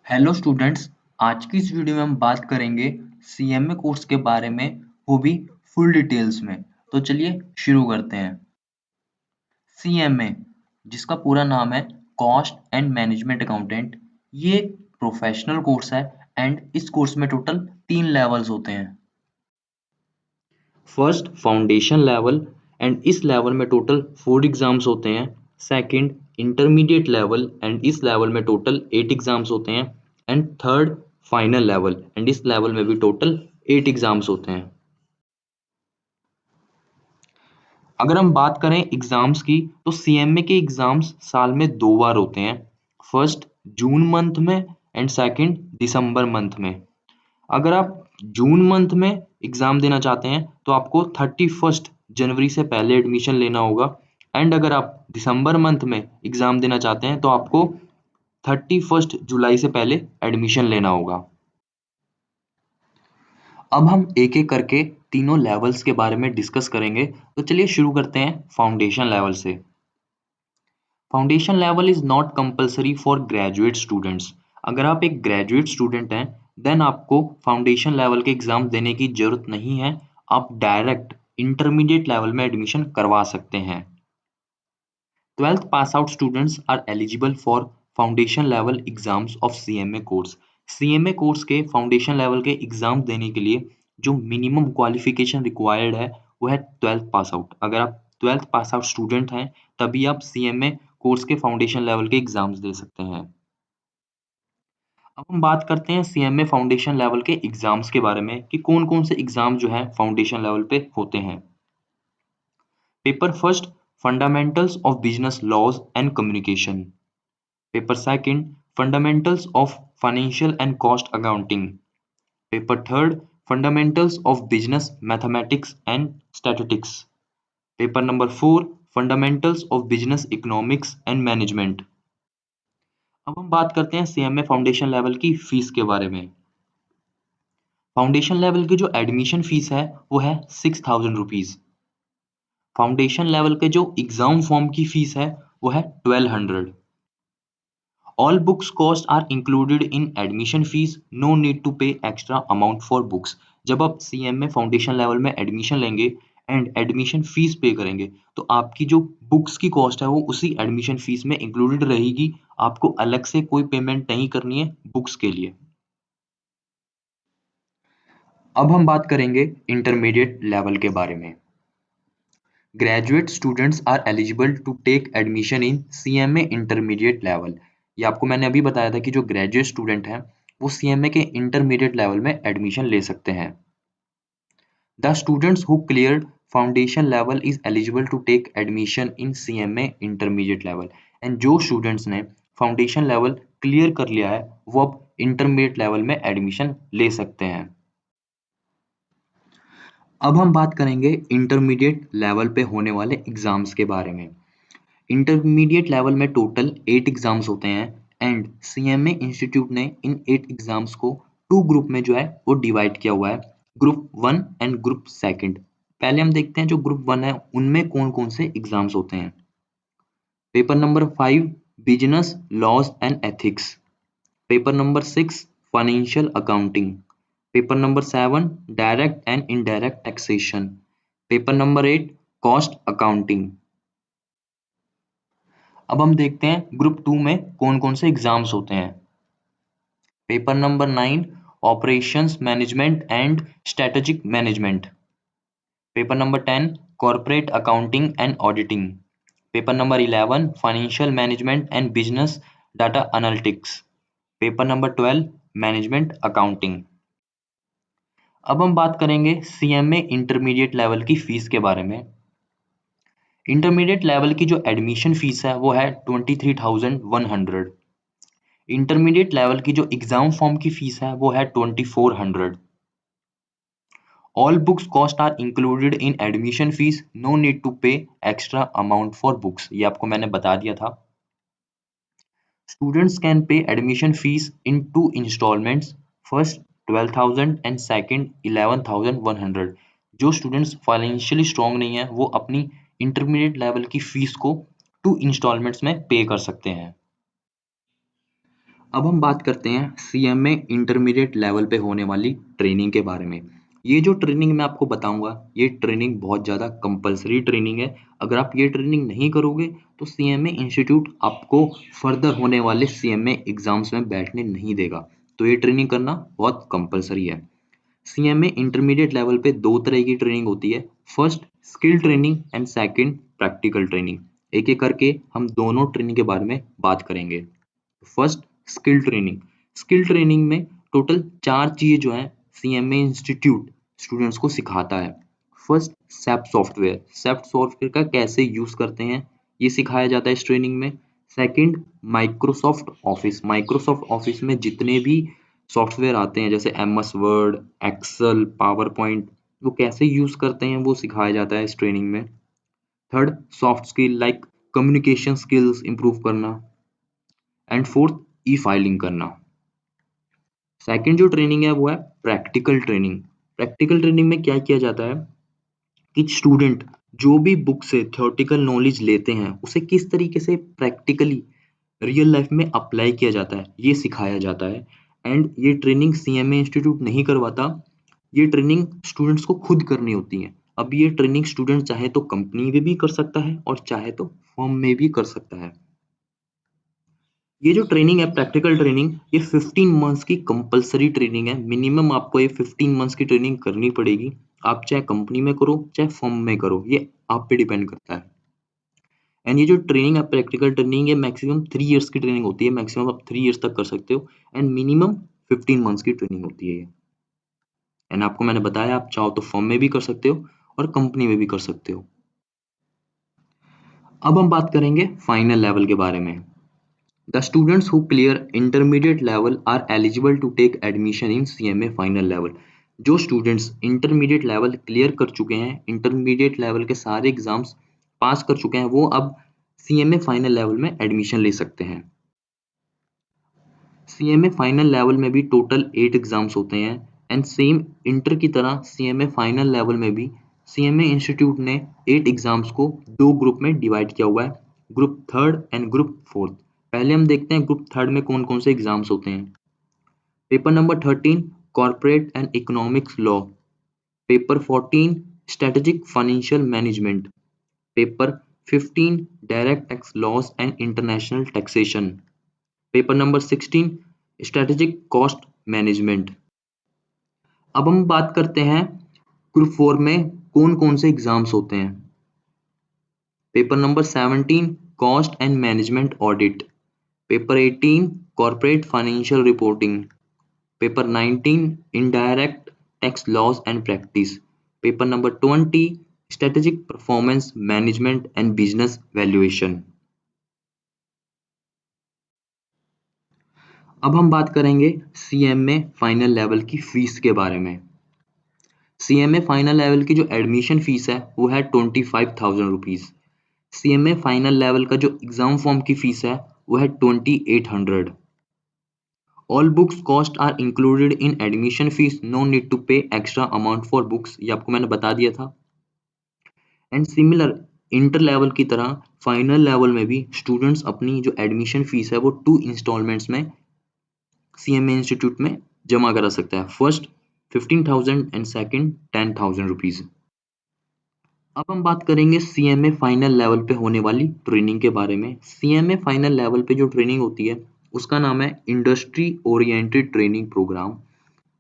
Hello students. आज की इस वीडियो में हम बात करेंगे सीएमए कोर्स के बारे में, वो भी फुल डिटेल्स में। तो चलिए शुरू करते हैं। सीएमए जिसका पूरा नाम है कॉस्ट एंड मैनेजमेंट अकाउंटेंट, ये एक प्रोफेशनल कोर्स है एंड इस कोर्स में टोटल 3 लेवल्स होते हैं। फर्स्ट फाउंडेशन लेवल एंड इस लेवल में टोटल 4 एग्जाम्स होते हैं। सेकंड इंटरमीडिएट लेवल एंड इस लेवल में टोटल 8 एग्जाम्स होते हैं। And third final level and इस लेवल में भी टोटल 8 एग्जाम्स होते हैं। अगर हम बात करें एग्जाम्स की, तो सीएमए के एग्जाम्स साल में 2 बार होते हैं। फर्स्ट जून मंथ में एंड सेकंड दिसंबर मंथ में। अगर आप जून मंथ में एग्जाम देना चाहते हैं तो आपको 31 जनवरी से पहले एडमिशन लेना होगा। एंड अगर आप दिसंबर मंथ में एग्जाम देना चाहते हैं तो आपको 31 जुलाई से पहले एडमिशन लेना होगा। अब हम एक एक करके तीनों लेवल्स के बारे में डिस्कस करेंगे। तो चलिए शुरू करते हैं फाउंडेशन लेवल से। Foundation level is not compulsory for graduate students. अगर आप एक ग्रेजुएट स्टूडेंट हैं देन आपको फाउंडेशन लेवल के एग्जाम देने की जरूरत नहीं है। आप डायरेक्ट इंटरमीडिएट लेवल में एडमिशन करवा सकते हैं। 12th pass out students are eligible for foundation level exams of CMA course. CMA course के फाउंडेशन लेवल के एग्जाम देने के लिए जो मिनिमम क्वालिफिकेशन रिक्वायर्ड है वो है 12th पास आउट। अगर आप 12th पास आउट स्टूडेंट हैं तभी आप सीएमए कोर्स के फाउंडेशन लेवल के एग्जाम्स दे सकते हैं। अब हम बात करते हैं सीएमए फाउंडेशन लेवल के एग्जाम्स के बारे में कि कौन कौन से एग्जाम जो है फाउंडेशन लेवल पे होते हैं। Paper first fundamentals of business laws and communication. Paper second fundamentals of financial and cost accounting. Paper third fundamentals of business mathematics and statistics. Paper number 4 fundamentals of business economics and management. अब हम बात करते हैं CMA foundation level की fees के बारे में। Foundation level की जो एडमिशन फीस है वो है 6000 रुपीज। फाउंडेशन लेवल के जो एग्जाम फॉर्म की फीस है वो है 1200। All books cost are included in admission fees, no need to pay extra amount for books. जब आप सीएमए फाउंडेशन लेवल में एडमिशन लेंगे एंड एडमिशन फीस पे करेंगे तो आपकी जो बुक्स की कॉस्ट है वो उसी एडमिशन फीस में इंक्लूडेड रहेगी। आपको अलग से कोई पेमेंट नहीं करनी है बुक्स के लिए। अब हम बात करेंगे इंटरमीडिएट लेवल के बारे में। Graduate students are eligible to take admission in CMA intermediate level. ये आपको मैंने अभी बताया था कि जो ग्रेजुएट स्टूडेंट हैं वो सीएमए के इंटरमीडिएट लेवल में एडमिशन ले सकते हैं। The students who cleared foundation level is eligible to take admission in CMA intermediate level. And जो स्टूडेंट्स ने फाउंडेशन लेवल क्लियर कर लिया है वो अब इंटरमीडिएट लेवल में एडमिशन ले सकते हैं। अब हम बात करेंगे इंटरमीडिएट लेवल पे होने वाले एग्जाम्स के बारे में। इंटरमीडिएट लेवल में टोटल 8 एग्जाम्स होते हैं एंड सीएमए इंस्टीट्यूट ने इन 8 एग्जाम्स को 2 ग्रुप में जो है वो डिवाइड किया हुआ है, ग्रुप 1 एंड ग्रुप सेकंड। पहले हम देखते हैं जो ग्रुप 1 है उनमें कौन कौन से एग्जाम्स होते हैं। Paper number 5 business laws and ethics. Paper number 6 financial accounting. Paper number 7 direct and indirect taxation. Paper number 8 cost accounting. अब हम देखते हैं ग्रुप 2 में कौन कौन से एग्जाम्स होते हैं। Paper number 9 operations management and strategic management. Paper number 10 corporate accounting and auditing. Paper number 11 financial management and business data analytics. Paper number 12 management accounting. अब हम बात करेंगे सीएमए इंटरमीडिएट लेवल की फीस के बारे में। इंटरमीडिएट लेवल की जो एडमिशन फीस है वो है 23,100। इंटरमीडिएट लेवल की जो एग्जाम फॉर्म की फीस है वो है 2400। All books cost are included in admission fees, no need to pay extra amount for books. ये आपको मैंने बता दिया था। Students can pay admission fees in 2 installments, first 12,000 and second 11,100। जो स्टूडेंट्स फाइनेंशियली स्ट्रांग नहीं है वो अपनी इंटरमीडिएट लेवल की फीस को 2 इंस्टॉलमेंट्स में पे कर सकते हैं। अब हम बात करते हैं सीएमए इंटरमीडिएट लेवल पे होने वाली ट्रेनिंग के बारे में। ये जो ट्रेनिंग मैं आपको बताऊंगा, ये ट्रेनिंग बहुत ज़्यादा कंपलसरी ट्रेनिंग है। अगर आप ये ट्रेनिंग नहीं करोगे तो सीएमए इंस्टीट्यूट आपको फर्दर होने वाले सीएमए एग्जाम्स में बैठने नहीं देगा। तो ये ट्रेनिंग करना बहुत कंपलसरी है। सीएमए इंटरमीडिएट लेवल पे दो तरह की ट्रेनिंग होती है। First skill training and second practical training. एक एक करके हम दोनों ट्रेनिंग के बारे में बात करेंगे। फर्स्ट स्किल ट्रेनिंग में टोटल 4 चीज़ें जो हैं सीएमए इंस्टीट्यूट स्टूडेंट्स को सिखाता है। फर्स्ट सेप्ट सॉफ्टवेयर का कैसे यूज़ करते हैं ये सिखाया जाता है इस ट्रेनिंग में। सेकंड माइक्रोसॉफ्ट ऑफिस में जितने भी सॉफ्टवेयर आते हैं जैसे MS Word, Excel, PowerPoint, वो कैसे यूज़ करते हैं वो सिखाया जाता है इस ट्रेनिंग में। Third soft skill like communication skills improve करना। एंड फोर्थ ई फाइलिंग करना। सेकंड जो ट्रेनिंग है वो है प्रैक्टिकल ट्रेनिंग। प्रैक्टिकल ट्रेनिंग में क्या किया जाता है कि स्टूडेंट जो भी बुक से थ्योरेटिकल नॉलेज लेते हैं उसे किस तरीके से प्रैक्टिकली रियल लाइफ में अप्लाई किया जाता है ये सिखाया जाता है। एंड ये ट्रेनिंग सीएमए इंस्टीट्यूट नहीं करवाता, ये ट्रेनिंग स्टूडेंट्स को खुद करनी होती है। अब ये ट्रेनिंग स्टूडेंट चाहे तो कंपनी में भी कर सकता है और चाहे तो फर्म में भी कर सकता है। ये जो ट्रेनिंग है प्रैक्टिकल ट्रेनिंग, ये 15 मंथ्स की कंपलसरी ट्रेनिंग है। मिनिमम आपको ये 15 मंथ्स की ट्रेनिंग करनी पड़ेगी। आप चाहे कंपनी में करो चाहे फर्म में करो, ये आप पे डिपेंड करता है। एंड ये जो ट्रेनिंग है प्रैक्टिकल ट्रेनिंग, ये मैक्सिमम 3 इयर्स की ट्रेनिंग होती है। मैक्सिमम आप 3 इयर्स तक कर सकते हो एंड मिनिमम 15 मंथ्स की ट्रेनिंग होती है ये। एंड आपको मैंने बताया आप चाहो तो फर्म में भी कर सकते हो और कंपनी में भी कर सकते हो। अब हम बात करेंगे फाइनल लेवल के बारे में। The students who clear intermediate level are eligible to take admission in CMA final level। जो स्टूडेंट्स इंटरमीडिएट लेवल क्लियर कर चुके हैं, इंटरमीडिएट लेवल के सारे एग्जाम्स पास कर चुके हैं, वो अब सीएमए फाइनल लेवल में एडमिशन ले सकते हैं। सीएमए फाइनल लेवल में भी टोटल 8 एग्जाम्स होते हैं एंड सेम इंटर की तरह सीएमए फाइनल लेवल में भी सीएमए इंस्टीट्यूट ने 8 एग्जाम्स को दो ग्रुप में डिवाइड किया हुआ है, group third and group fourth. पहले हम देखते हैं ग्रुप थर्ड में कौन कौन से एग्जाम्स होते हैं। Paper number 13 corporate and economics law. Paper 14 strategic financial management. Paper 15 direct tax laws and international taxation. Paper number 16 strategic cost management. अब हम बात करते हैं ग्रुप 4 में कौन कौन से एग्जाम्स होते हैं। Paper number 17 cost and management audit. Paper 18 corporate financial reporting. Paper 19 indirect tax laws and practice. Paper number 20 strategic performance management and business valuation. अब हम बात करेंगे सीएमए फाइनल लेवल की फीस के बारे में। सीएमए फाइनल लेवल की जो एडमिशन फीस है वो है 25,000 रुपीज़। सीएमए फाइनल लेवल का जो एग्जाम फॉर्म की फीस है वो है 2800। All books cost are included in admission fees, no need to pay extra amount for books, ये आपको मैंने बता दिया था। एंड सिमिलर इंटर लेवल की तरह फाइनल लेवल में भी स्टूडेंट्स अपनी जो एडमिशन फीस है वो 2 इंस्टॉलमेंट्स में सीएमए इंस्टीट्यूट में जमा करा सकता है। First 15,000 and second 10,000 rupees. अब हम बात करेंगे सीएमए फाइनल लेवल पे होने वाली ट्रेनिंग के बारे में। सीएमए फाइनल लेवल पे जो ट्रेनिंग होती है उसका नाम है इंडस्ट्री ओरिएंटेड ट्रेनिंग प्रोग्राम।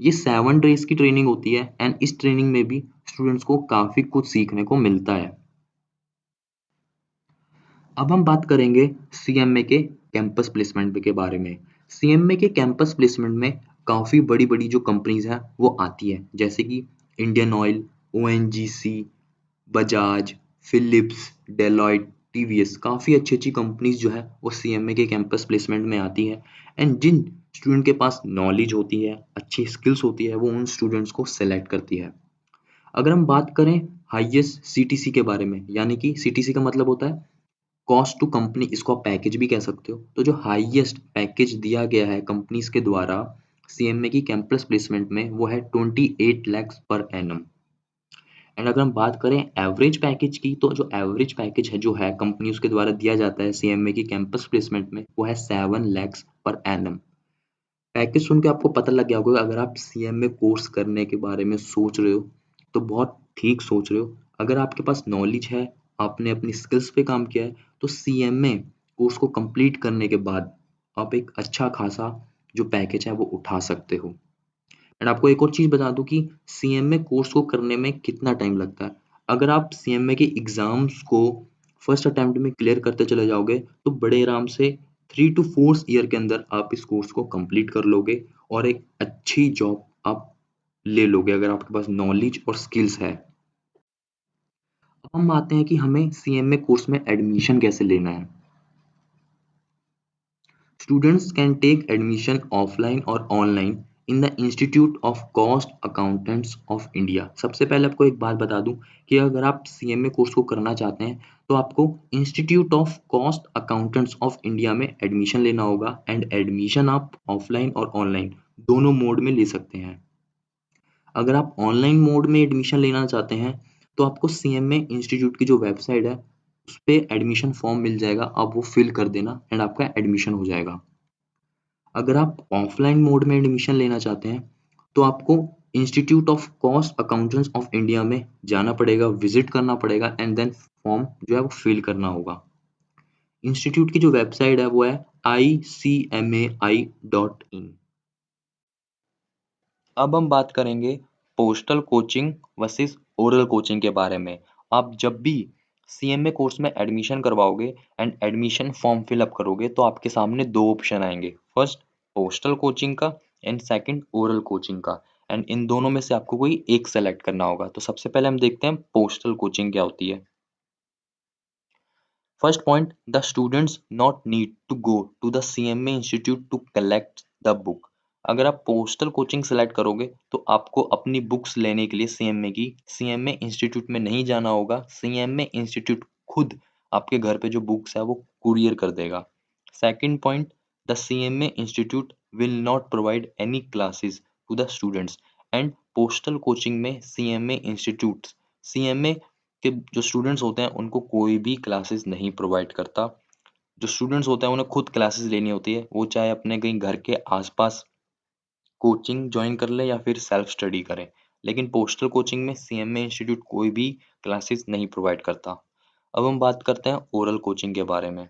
ये 7 डेज की ट्रेनिंग होती है एंड इस ट्रेनिंग में भी स्टूडेंट्स को काफ़ी कुछ सीखने को मिलता है। अब हम बात करेंगे सीएमए के कैंपस प्लेसमेंट के बारे में। सीएमए के कैंपस प्लेसमेंट में काफ़ी बड़ी बड़ी जो कंपनीज हैं वो आती है, जैसे कि Indian Oil, ONGC, Bajaj, Philips, Deloitte, TVS. काफ़ी अच्छी अच्छी कंपनीज जो है वो सीएमए के कैंपस प्लेसमेंट में आती है एंड जिन स्टूडेंट के पास नॉलेज होती है, अच्छी स्किल्स होती है, वो उन स्टूडेंट्स को सेलेक्ट करती है। अगर हम बात करें हाईएस्ट सीटीसी के बारे में, यानी कि सीटीसी का मतलब होता है कॉस्ट टू कंपनी, इसको आप पैकेज भी कह सकते हो। तो जो हाईएस्ट पैकेज दिया गया है कंपनीज के द्वारा सीएमए की कैंपस प्लेसमेंट में वो है 28 lakhs पर एनम। एंड अगर हम बात करें एवरेज पैकेज की, तो जो एवरेज पैकेज है जो है कंपनीज के द्वारा दिया जाता है सीएमए की कैंपस प्लेसमेंट में वो है 7 lakhs पर एनम। पैकेज सुन के आपको पता लग गया होगा अगर आप सीएमए कोर्स करने के बारे में सोच रहे हो तो बहुत ठीक सोच रहे हो। अगर आपके पास नॉलेज है, आपने अपनी स्किल्स पे काम किया है, तो सीएमए कोर्स को कंप्लीट करने के बाद आप एक अच्छा खासा जो पैकेज है वो उठा सकते हो। एंड आपको एक और चीज़ बता दूँ कि सीएमए कोर्स को करने में कितना टाइम लगता है। अगर आप सीएमए के एग्ज़ाम्स को फर्स्ट अटेम्प्ट में क्लियर करते चले जाओगे, तो बड़े आराम से 3 टू 4 ईयर के अंदर आप इस कोर्स को कंप्लीट कर लोगे और एक अच्छी जॉब आप ले लोगे अगर आपके पास नॉलेज और स्किल्स है। अब हम आते हैं कि हमें सीएमए कोर्स में एडमिशन कैसे लेना है। Students can take admission offline or online in the Institute of Cost Accountants of India। सबसे पहले आपको एक बात बता दूं कि अगर आप सीएमए कोर्स को करना चाहते हैं तो आपको institute of cost accountants of India में एडमिशन लेना होगा एंड एडमिशन आप ऑफलाइन और ऑनलाइन दोनों मोड में ले सकते हैं। अगर आप ऑनलाइन मोड में एडमिशन लेना चाहते हैं तो आपको सीएमए इंस्टीट्यूट की जो वेबसाइट है उस पे एडमिशन फॉर्म मिल जाएगा, आप वो फिल कर देना एंड आपका एडमिशन हो जाएगा। अगर आप ऑफलाइन मोड में एडमिशन लेना चाहते हैं तो आपको institute of cost accountants of India में जाना पड़ेगा, विजिट करना पड़ेगा एंड देन फॉर्म जो है वो फिल करना होगा। इंस्टीट्यूट की जो वेबसाइट है वो है icmai.in। अब हम बात करेंगे postal coaching versus oral coaching के बारे में। आप जब भी सीएमए कोर्स में एडमिशन करवाओगे and admission form fill up करोगे तो आपके सामने दो ऑप्शन आएंगे, फर्स्ट पोस्टल कोचिंग का एंड सेकंड ओरल कोचिंग का। एंड इन दोनों में से आपको कोई एक सेलेक्ट करना होगा। तो सबसे पहले हम देखते हैं पोस्टल कोचिंग क्या होती है। First point, the students not need to go to the CMA Institute to collect the book। अगर आप पोस्टल कोचिंग सेलेक्ट करोगे तो आपको अपनी बुक्स लेने के लिए सीएमए इंस्टीट्यूट में नहीं जाना होगा। सीएमए इंस्टीट्यूट खुद आपके घर पे जो बुक्स है वो कुरियर कर देगा। Second point, the CMA institute will not provide any classes to the students. And postal coaching में सीएमए कि जो स्टूडेंट्स होते हैं उनको कोई भी क्लासेस नहीं प्रोवाइड करता। जो स्टूडेंट्स होते हैं उन्हें खुद क्लासेस लेनी होती है, वो चाहे अपने कहीं घर के आसपास कोचिंग ज्वाइन कर ले या फिर सेल्फ स्टडी करें। लेकिन पोस्टल कोचिंग में सीएमए इंस्टीट्यूट कोई भी क्लासेस नहीं प्रोवाइड करता। अब हम बात करते हैं ओरल कोचिंग के बारे में।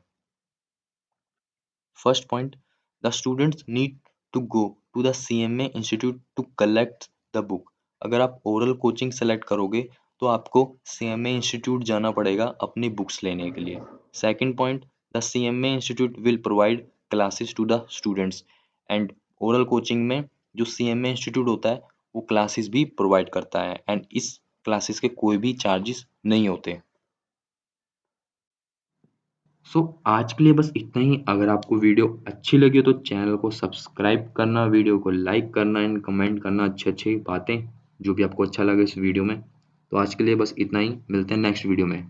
First point, the students need to go to the CMA institute to collect the book. अगर आप ओरल कोचिंग सेलेक्ट करोगे तो आपको सीएमए इंस्टीट्यूट जाना पड़ेगा अपनी बुक्स लेने के लिए। Second point, the CMA institute will provide classes to the students. And oral coaching में जो सीएमए इंस्टीट्यूट होता है वो क्लासेस भी प्रोवाइड करता है एंड इस क्लासेस के कोई भी चार्जेस नहीं होते। आज के लिए बस इतना ही। अगर आपको वीडियो अच्छी लगी हो तो चैनल को सब्सक्राइब करना, वीडियो को लाइक करना एंड कमेंट करना अच्छी-अच्छी बातें जो भी आपको अच्छा लगे इस वीडियो में। तो आज के लिए बस इतना ही, मिलते हैं नेक्स्ट वीडियो में।